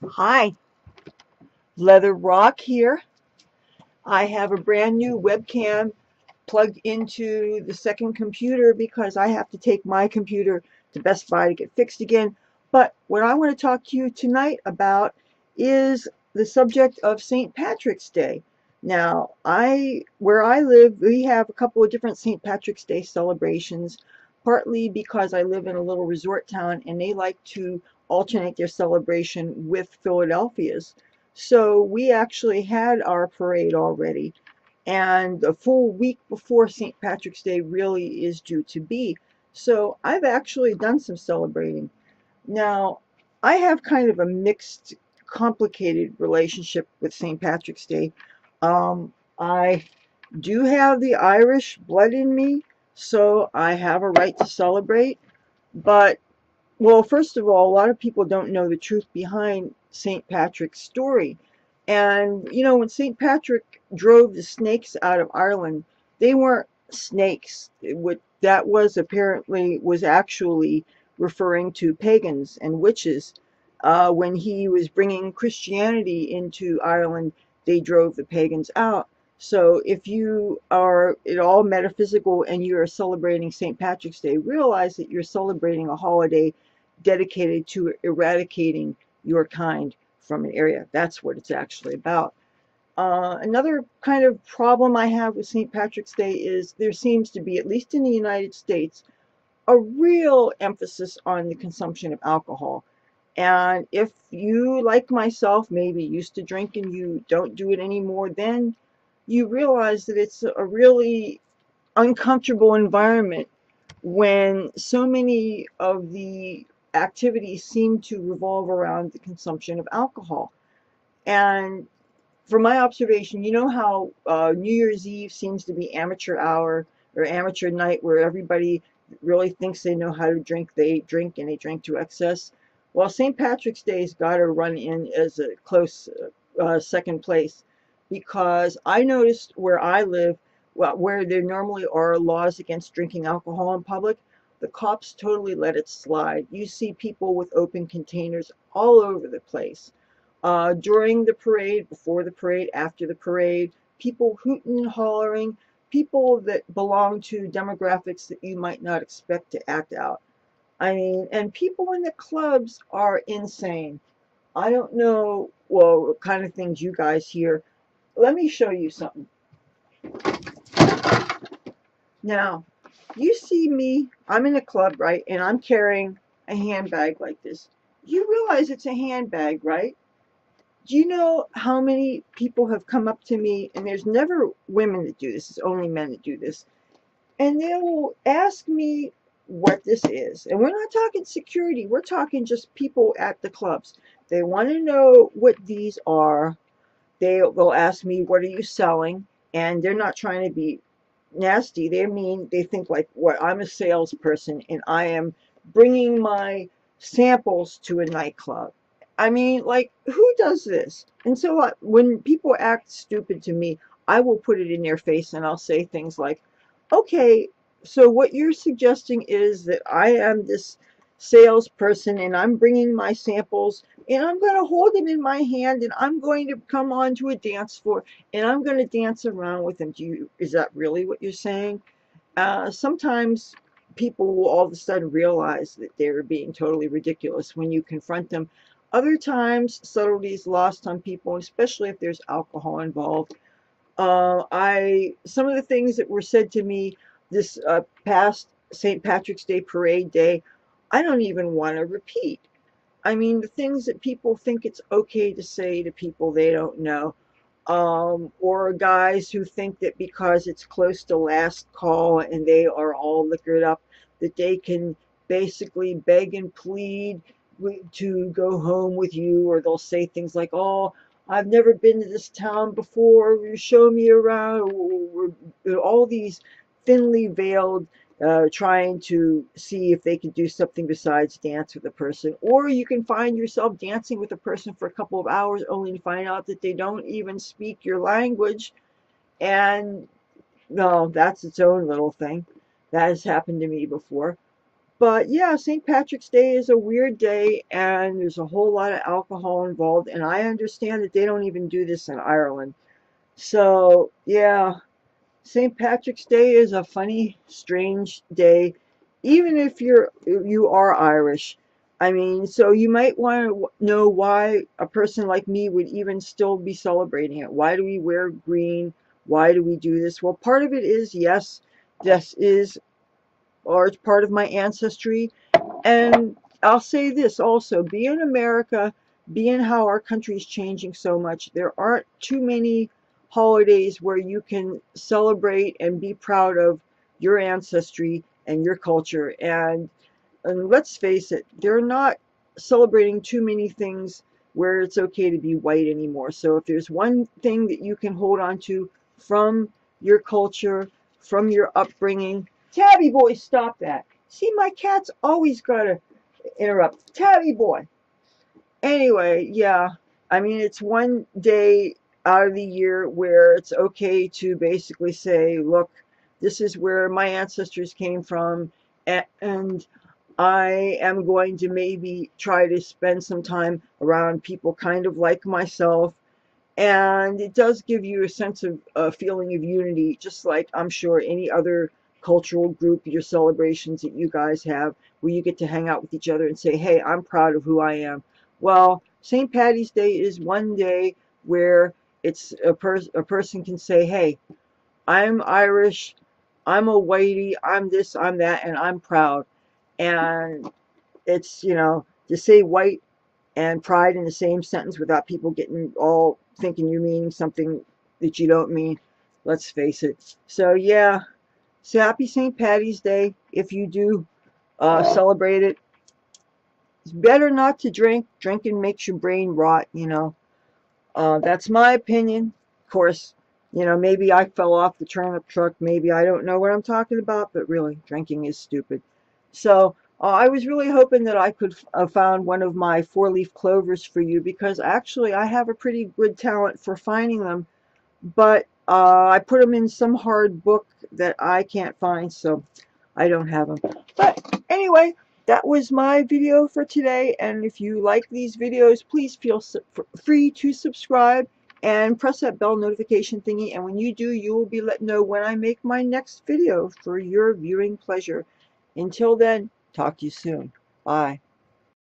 Hi, Leathur Rokk here. I have a brand new webcam plugged into the second computer because I have to take my computer to Best Buy to get fixed again. But what I want to talk to you tonight about is the subject of St. Patrick's Day. Now, where I live, we have a couple of different St. Patrick's Day celebrations, partly because I live in a little resort town and they like to alternate their celebration with Philadelphia's. So we actually had our parade already, and a full week before St. Patrick's Day really is due to be. So I've actually done some celebrating. Now, I have kind of a mixed, complicated relationship with St. Patrick's Day. I do have the Irish blood in me, so I have a right to celebrate. But, well, first of all, a lot of people don't know the truth behind St. Patrick's story. And, when St. Patrick drove the snakes out of Ireland, they weren't snakes. That was actually referring to pagans and witches. When he was bringing Christianity into Ireland, they drove the pagans out. So if you are at all metaphysical and you are celebrating St. Patrick's Day, realize that you're celebrating a holiday dedicated to eradicating your kind from an area. That's what it's actually about. Another kind of problem I have with St. Patrick's Day is there seems to be, at least in the United States, a real emphasis on the consumption of alcohol. And if you, like myself, maybe used to drink and you don't do it anymore, then you realize that it's a really uncomfortable environment when so many of the activities seem to revolve around the consumption of alcohol. And from my observation, you know how New Year's Eve seems to be amateur hour or amateur night where everybody really thinks they know how to drink, they drink and they drink to excess. Well, St. Patrick's Day's got to run in as a close second place, because I noticed where I live, well, where there normally are laws against drinking alcohol in public, the cops totally let it slide. You see people with open containers all over the place. During the parade, before the parade, after the parade, people hooting and hollering, people that belong to demographics that you might not expect to act out. I mean, and people in the clubs are insane. I don't know, well, what kind of things you guys hear. Let me show you something. Now, you see me, I'm in a club, right? And I'm carrying a handbag like this. You realize it's a handbag, right? Do you know how many people have come up to me, and there's never women that do this, it's only men that do this, and they will ask me what this is. And we're not talking security, we're talking just people at the clubs. They want to know what these are. They'll ask me, what are you selling? And they're not trying to be nasty. They think like, what, I'm a salesperson and I am bringing my samples to a nightclub. I mean, like, who does this? And so when people act stupid to me, I will put it in their face and I'll say things like, okay, so what you're suggesting is that I am this salesperson and I'm bringing my samples and I'm going to hold them in my hand and I'm going to come onto a dance floor and I'm going to dance around with them. Is that really what you're saying? Sometimes people will all of a sudden realize that they're being totally ridiculous when you confront them. Other times, subtlety is lost on people, especially if there's alcohol involved. Some of the things that were said to me this past St. Patrick's Day parade day, I don't even want to repeat. I mean, the things that people think it's okay to say to people they don't know, or guys who think that because it's close to last call and they are all liquored up, that they can basically beg and plead to go home with you, or they'll say things like, oh, I've never been to this town before, show me around, or all these thinly veiled trying to see if they can do something besides dance with a person. Or you can find yourself dancing with a person for a couple of hours only to find out that they don't even speak your language. And no, that's its own little thing. That has happened to me before. But yeah, St. Patrick's Day is a weird day, and there's a whole lot of alcohol involved, and I understand that they don't even do this in Ireland. So yeah, St. Patrick's Day is a funny, strange day, even if you are Irish. I mean, so you might want to know why a person like me would even still be celebrating it. Why do we wear green? Why do we do this? Well, part of it is, yes, this is a large part of my ancestry. And I'll say this also, being America, being how our country is changing so much, there aren't too many holidays where you can celebrate and be proud of your ancestry and your culture. And let's face it, they're not celebrating too many things where it's okay to be white anymore. So if there's one thing that you can hold on to from your culture, from your upbringing, Tabby boy, stop that. See, my cat's always got to interrupt. Tabby boy. Anyway, yeah, I mean, it's one day out of the year where it's okay to basically say, look, this is where my ancestors came from, and I am going to maybe try to spend some time around people kind of like myself. And it does give you a sense of a feeling of unity, just like I'm sure any other cultural group, your celebrations that you guys have, where you get to hang out with each other and say, hey, I'm proud of who I am. Well, St. Patty's Day is one day where it's a person can say, hey, I'm Irish, I'm a whitey, I'm this, I'm that, and I'm proud. And it's, to say white and pride in the same sentence without people getting all thinking you're meaning something that you don't mean. Let's face it. So yeah, so happy St. Patty's Day if you do celebrate it. It's better not to drink. Drinking makes your brain rot. That's my opinion. Of course, maybe I fell off the turnip truck. Maybe I don't know what I'm talking about, but really, drinking is stupid. So I was really hoping that I could found one of my four-leaf clovers for you, because actually I have a pretty good talent for finding them, but I put them in some hard book that I can't find, so I don't have them. But anyway, that was my video for today, and if you like these videos, please feel free to subscribe and press that bell notification thingy, and when you do, you will be let know when I make my next video for your viewing pleasure. Until then, talk to you soon. Bye.